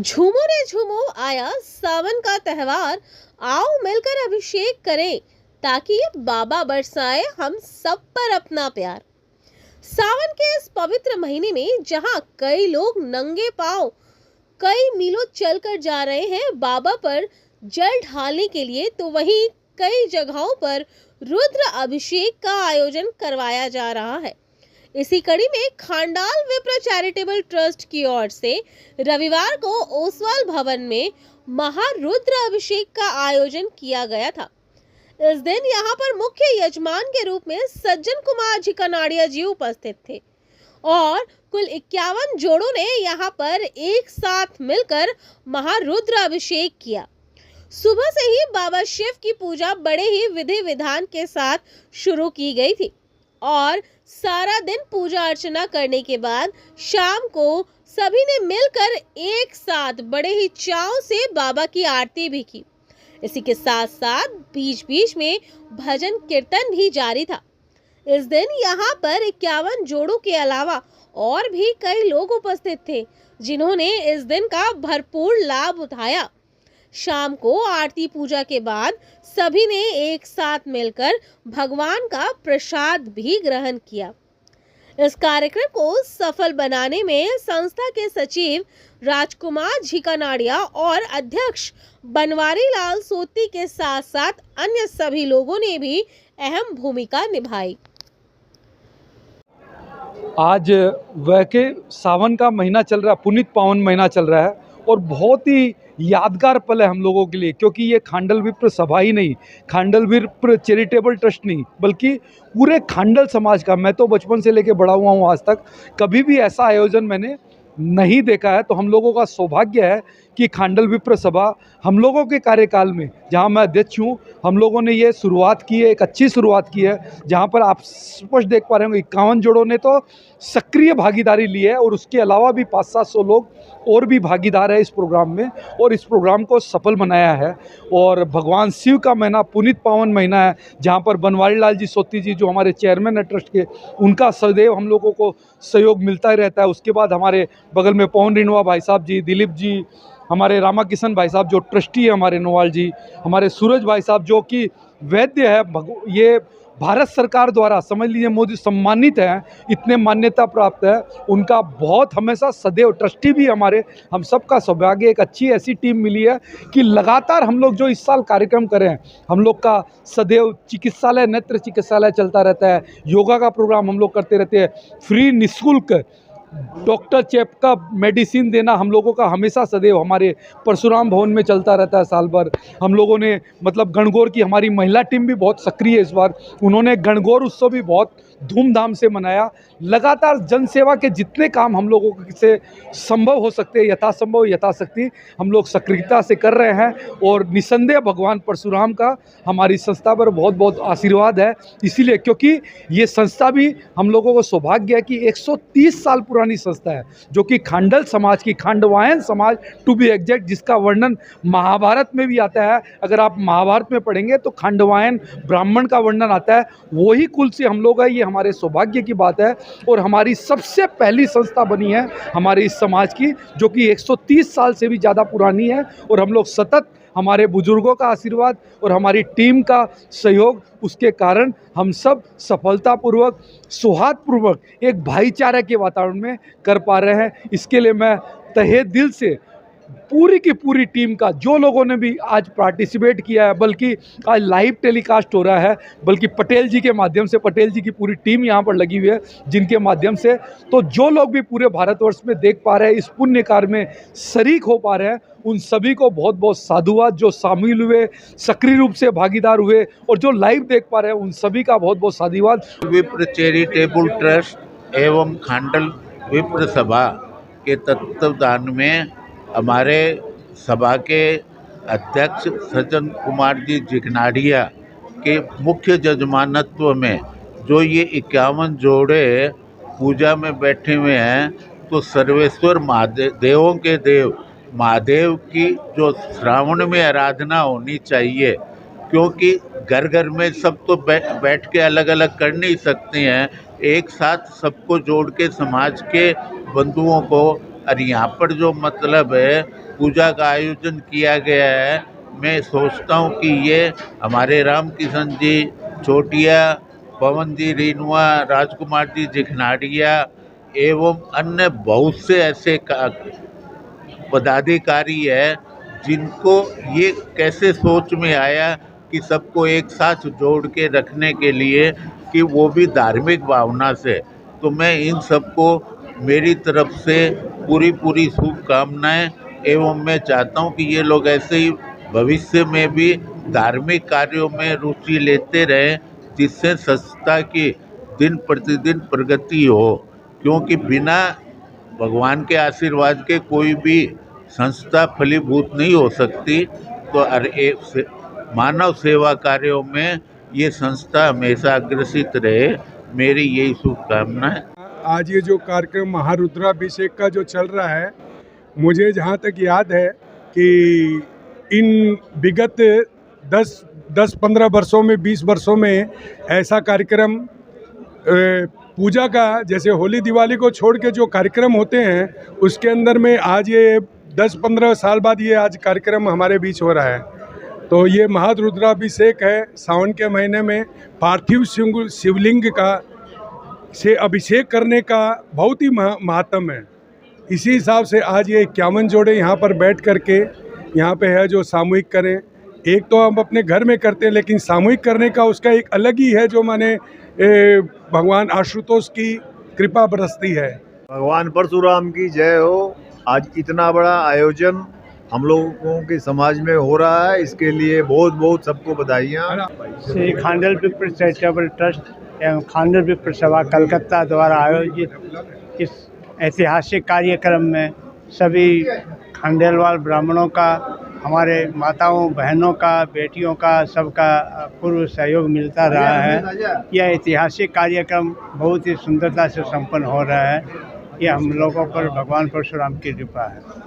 झूमो रे झूमो, आया सावन का त्योहार। आओ मिलकर अभिषेक करें ताकि बाबा बरसाए हम सब पर अपना प्यार। सावन के इस पवित्र महीने में जहां कई लोग नंगे पांव कई मीलों चलकर जा रहे हैं बाबा पर जल ढालने के लिए, तो वहीं कई जगहों पर रुद्र अभिषेक का आयोजन करवाया जा रहा है। इसी कड़ी में खांडाल विप्र चैरिटेबल ट्रस्ट की ओर से रविवार को ओसवाल भवन में महारुद्र अभिषेक का आयोजन किया गया था। इस दिन यहां पर मुख्य यजमान के रूप में सज्जन कुमार जी कनाड़िया जी उपस्थित थे और कुल 51 जोड़ों ने यहां पर एक साथ मिलकर महारुद्र अभिषेक किया। सुबह से ही बाबा शिव की पूजा बड़े ही विधि विधान के साथ शुरू की गई थी और सारा दिन पूजा अर्चना करने के बाद शाम को सभी ने मिलकर एक साथ बड़े ही चाव से बाबा की आरती भी की। इसी के साथ साथ बीच बीच में भजन कीर्तन भी जारी था। इस दिन यहाँ पर 51 जोड़ों के अलावा और भी कई लोग उपस्थित थे जिन्होंने इस दिन का भरपूर लाभ उठाया। शाम को आरती पूजा के बाद सभी ने एक साथ मिलकर भगवान का प्रसाद भी ग्रहण किया। इस कार्यक्रम को सफल बनाने में संस्था के सचिव राजकुमार जी कनाड़िया और अध्यक्ष बनवारी लाल सोती के साथ साथ अन्य सभी लोगों ने भी अहम भूमिका निभाई। आज वैके सावन का महीना चल रहा है, पुनीत पावन महीना चल रहा है और बहुत ही यादगार पल है हम लोगों के लिए, क्योंकि ये खांडल विप्र सभा ही नहीं, खांडल विप्र चैरिटेबल ट्रस्ट नहीं, बल्कि पूरे खांडल समाज का। मैं तो बचपन से लेके बड़ा हुआ हूँ, आज तक कभी भी ऐसा आयोजन मैंने नहीं देखा है। तो हम लोगों का सौभाग्य है कि खांडल विप्र सभा हम लोगों के कार्यकाल में, जहां मैं अध्यक्ष हूं, हम लोगों ने ये शुरुआत की है, एक अच्छी शुरुआत की है, जहां पर आप स्पष्ट देख पा रहे होंगे 51 जोड़ों ने तो सक्रिय भागीदारी ली है और उसके अलावा भी 500-700 लोग और भी भागीदार है इस प्रोग्राम में और इस प्रोग्राम को सफल बनाया है। और भगवान शिव का महीना पुनीत पावन महीना है, जहाँ पर बनवारी लाल जी सोती जी जो हमारे चेयरमैन है ट्रस्ट के, उनका सदैव हम लोगों को सहयोग मिलता ही रहता है। उसके बाद हमारे बगल में पवन रिनवा भाई साहब जी, दिलीप जी, हमारे रामा किशन भाई साहब जो ट्रस्टी है, हमारे नोवाल जी, हमारे सूरज भाई साहब जो कि वैद्य है, ये भारत सरकार द्वारा समझ लीजिए मोदी सम्मानित है, इतने मान्यता प्राप्त है। उनका बहुत हमेशा सदैव ट्रस्टी भी हमारे, हम सब का सौभाग्य एक अच्छी ऐसी टीम मिली है कि लगातार हम लोग जो इस साल कार्यक्रम करें, हम लोग का सदैव चिकित्सालय, नेत्र चिकित्सालय चलता रहता है, योगा का प्रोग्राम हम लोग करते रहते हैं, फ्री निःशुल्क डॉक्टर चेकअप मेडिसिन देना हम लोगों का हमेशा सदैव हमारे परशुराम भवन में चलता रहता है साल भर। हम लोगों ने मतलब गणगौर की हमारी महिला टीम भी बहुत सक्रिय है इस बार, उन्होंने गणगौर उत्सव भी बहुत धूमधाम से मनाया। लगातार जनसेवा के जितने काम हम लोगों से संभव हो सकते हैं, यथासंभव यथाशक्ति हम लोग सक्रियता से कर रहे हैं और निसंदेह भगवान परशुराम का हमारी संस्था पर बहुत बहुत आशीर्वाद है। इसीलिए क्योंकि ये संस्था भी हम लोगों को सौभाग्य है कि 130 साल पुरानी संस्था है, जो कि खांडल समाज की, खांडवायन समाज टू बी एग्जैक्ट, जिसका वर्णन महाभारत में भी आता है। अगर आप महाभारत में पढ़ेंगे तो खांडवायन ब्राह्मण का वर्णन आता है, वही कुल से हम लोग है। ये हमारे सौभाग्य की बात है और हमारी सबसे पहली संस्था बनी है हमारे इस समाज की, जो कि 130 साल से भी ज़्यादा पुरानी है। और हम लोग सतत हमारे बुजुर्गों का आशीर्वाद और हमारी टीम का सहयोग, उसके कारण हम सब सफलतापूर्वक, सौहार्दपूर्वक एक भाईचारे के वातावरण में कर पा रहे हैं। इसके लिए मैं तहे दिल से पूरी की पूरी टीम का, जो लोगों ने भी आज पार्टिसिपेट किया है, बल्कि आज लाइव टेलीकास्ट हो रहा है, बल्कि पटेल जी के माध्यम से, पटेल जी की पूरी टीम यहाँ पर लगी हुई है जिनके माध्यम से, तो जो लोग भी पूरे भारतवर्ष में देख पा रहे हैं, इस पुण्य कार्य में शरीक हो पा रहे हैं, उन सभी को बहुत बहुत साधुवाद। जो शामिल हुए, सक्रिय रूप से भागीदार हुए और जो लाइव देख पा रहे हैं, उन सभी का बहुत बहुत साधुवाद। विप्र चैरिटेबल ट्रस्ट एवं खांडल विप्र सभा के तत्वावधान में हमारे सभा के अध्यक्ष सज्जन कुमार जी जिकनाड़िया के मुख्य जजमानत्व में जो ये 51 जोड़े पूजा में बैठे हुए हैं, तो सर्वेश्वर महादेव, देवों के देव महादेव की जो श्रावण में आराधना होनी चाहिए, क्योंकि घर घर में सब तो बैठ के अलग अलग कर नहीं सकते हैं, एक साथ सबको जोड़ के समाज के बंधुओं को और यहाँ पर जो मतलब है पूजा का आयोजन किया गया है, मैं सोचता हूँ कि ये हमारे राम किशन जी चोटिया, पवन जी रीनुआ, राजकुमार जी जिखनाड़िया एवं अन्य बहुत से ऐसे पदाधिकारी है जिनको ये कैसे सोच में आया कि सबको एक साथ जोड़ के रखने के लिए कि वो भी धार्मिक भावना से। तो मैं इन सबको मेरी तरफ से पूरी शुभकामनाएं एवं मैं चाहता हूं कि ये लोग ऐसे ही भविष्य में भी धार्मिक कार्यों में रुचि लेते रहें, जिससे संस्था की दिन प्रतिदिन प्रगति हो, क्योंकि बिना भगवान के आशीर्वाद के कोई भी संस्था फलीभूत नहीं हो सकती। तो मानव सेवा कार्यों में ये संस्था हमेशा अग्रसित रहे, मेरी यही शुभकामना है। आज ये जो कार्यक्रम महारुद्राभिषेक का जो चल रहा है, मुझे जहाँ तक याद है कि इन विगत 10-15 वर्षों में 20 वर्षों में ऐसा कार्यक्रम पूजा का, जैसे होली दिवाली को छोड़ के जो कार्यक्रम होते हैं उसके अंदर में आज ये 10-15 साल बाद ये आज कार्यक्रम हमारे बीच हो रहा है। तो ये महारुद्राभिषेक है, सावन के महीने में पार्थिव शिवलिंग का से अभिषेक करने का बहुत ही महत्व है। इसी हिसाब से आज ये 51 जोड़े यहाँ पर बैठ करके यहाँ पे है जो सामूहिक करें। एक तो हम अपने घर में करते हैं, लेकिन सामूहिक करने का उसका एक अलग ही है, जो माने भगवान आशुतोष की कृपा बरसती है। भगवान परशुराम की जय हो। आज इतना बड़ा आयोजन हम लोगों के समाज में हो रहा है, इसके लिए बहुत बहुत सबको बधाइयाँ। श्री खांडल विप्र चैरिटेबल ट्रस्ट एवं खांडल विप्र सभा कलकत्ता द्वारा आयोजित इस ऐतिहासिक कार्यक्रम में सभी खांडेलवाल ब्राह्मणों का, हमारे माताओं बहनों का, बेटियों का, सबका पूर्व सहयोग मिलता रहा है। यह ऐतिहासिक कार्यक्रम बहुत ही सुंदरता से संपन्न हो रहा है। यह हम लोगों पर भगवान परशुराम की कृपा है।